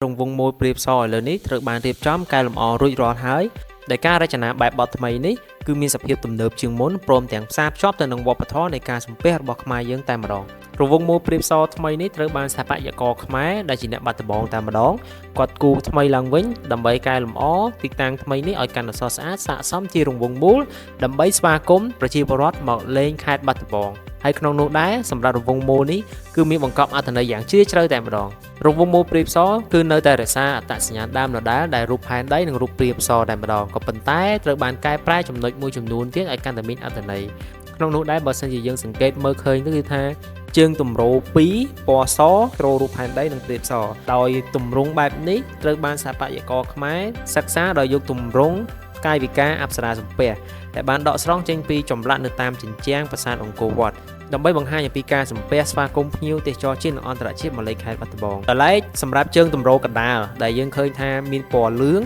រង្វង់មូលប្រៀបសឥឡូវនេះត្រូវបានរៀបចំកែលម្អរួចរាល់ហើយដែលការរចនាបែបបទថ្មីនេះគឺមានសភាពទំនើបជាងមុនព្រមទាំងផ្សារភ្ជាប់ទៅនឹងវប្បធម៌នៃការសំពះរបស់ខ្មែរយើងតែម្ដងរង្វង់មូលប្រៀបសថ្មីនេះត្រូវបានស្ថាបត្យករខ្មែរដែលជាអ្នកបាត់ដំបងតែម្ដងគាត់គូថ្មីឡើងវិញដើម្បីកែលម្អទីតាំងថ្មីនេះឲ្យកាន់តែស្រស់ស្អាតស័ក្តិសមជារង្វង់មូលដើម្បីស្វាគមន៍ប្រជាពលរដ្ឋមកលេងខេត្តបាត់ដំបងហើយក្នុងនោះដែរសម្រាប់រង្វង់មូលនេះគឺមានបង្កប់អត្ថន័យយ៉ាងជ្រាលជ្រៅតែម្ដងរង្វង់មូលប្រៀបសគឺនៅតែរក្សាអត្តសញ្ញាណដើមដដែលដែលរូបផែនដីនិងរូបប្រៀបសតែម្ដងក៏ប៉ុន្តែត្រូវបានកែប្រែចំណុចមួយចំនួនទៀតឲ្យកាន់តែមានអត្ថន័យក្នុងនោះដែរបើសិនជាយើងសង្កេតមើលឃើញទៅគឺថាជើងទម្រ2ពណ៌សទ្ររូបផែនដីនិងប្រៀបសដោយទម្រង់បែបនេះត្រូវបានស្ថាបត្យករខ្មែរសិក្សាដោយយកទម្រង់កាយវិការអប្សរាសំពះដែលបានដកស្រង់ចេញពីចម្លាក់នៅតាមជញ្ជាំងប្រាសាទអង្គរវត្តដើម្បីបង្ហាញអំពីការសំពះស្វាគមន៍ភ្ញៀវទេសចរជាតិនិងអន្តរជាតិមកលេងខេត្តបាត់ដំបងដល់ឡែកសម្រាប់ជើងទម្រកណ្ដាលដែលយើងឃើញថាមានពណ៌លឿង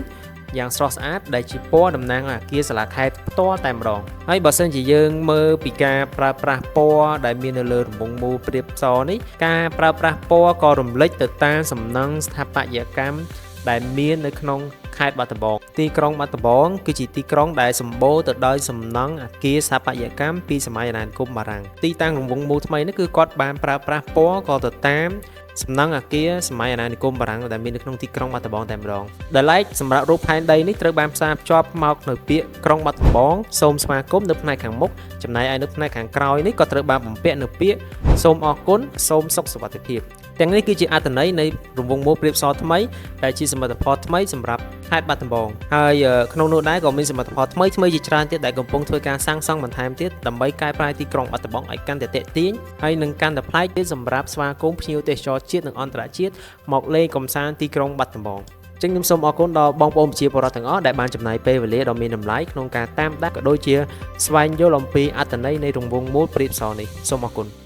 យ៉ាងស្រស់ស្អាតដែលជាពណ៌តំណាងអគារសាលាខេត្តផ្ទាល់តែម្ដងហើយបើសិនជាយើងមើលពីការប្រើប្រាស់ពណ៌ដែលមាននៅលើរង្វង់មូលប្រៀបសនេះការប្រើប្រាស់ពណ៌ក៏រំលេចទៅតាមសំណង់ស្ថាបត្យកម្មដែលមាននៅក្នុងខេត្តបាត់ដំបងទីក្រុងបាត់ដំបងគឺជាទីក្រុងដែលសម្បូរទៅដោយសំណង់អគារស្ថាបត្យកម្មពីសម័យអាណានិគមបារាំងទីតាំងរង្វង់មូលថ្មីនេះគឺគាត់បានប្រើប្រាស់ពណ៌ក៏ទៅតាមសំណង់អគារសម័យអាណានិគមបារាំងដែលមាននៅក្នុងទីក្រុងបាត់ដំបងតែម្ដងដែលឡែកសម្រាប់រូបផែនដីនេះត្រូវបានផ្សារភ្ជាប់មកនៅពាក្យក្រុងបាត់ដំបងសូមស្វាគមន៍នៅផ្នែកខាងមុខចំណែកឯនៅផ្នែកខាងក្រោយនេះក៏ត្រូវបានបំពាក់នៅពាក្យសូមអរគុណសូមសុខសុវត្ថិភាពទាំងនេះគឺជាអត្ថន័យនៃរង្វង់មូលប្រៀបសថ្មីដែលជាសមិទ្ធផលថ្មីសម្រាប់ខេត្តបាត់ដំបងហើយក្នុងនោះដែរក៏មានសមិទ្ធផលថ្មីជាច្រើនទៀតដែលកំពុងធ្វើការសាងសង់បន្ថែមទៀតដើម្បីកែប្រែទីក្រុងបាត់ដំបងឲ្យកាន់តែទាក់ទាញហើយនឹងកាន់តែប្លែកទៀតសម្រាប់ស្វាគមន៍ភ្ញៀវទេសចរជាតិនិងអន្តរជាតិមកលេងកម្សាន្តទីក្រុងបាត់ដំបងចឹងខ្ញុំសូមអរគុណដល់បងប្អូនប្រជាពលរដ្ឋទាំងអស់ដែលបានចំណាយពេលវេលាដ៏មានតម្លៃក្នុងការតាមដានក៏ដូចជាស្វែងយល់អំពីអត្ថន័យនៃរង្វង់មូលប្រៀបសនេះសូមអរគុណ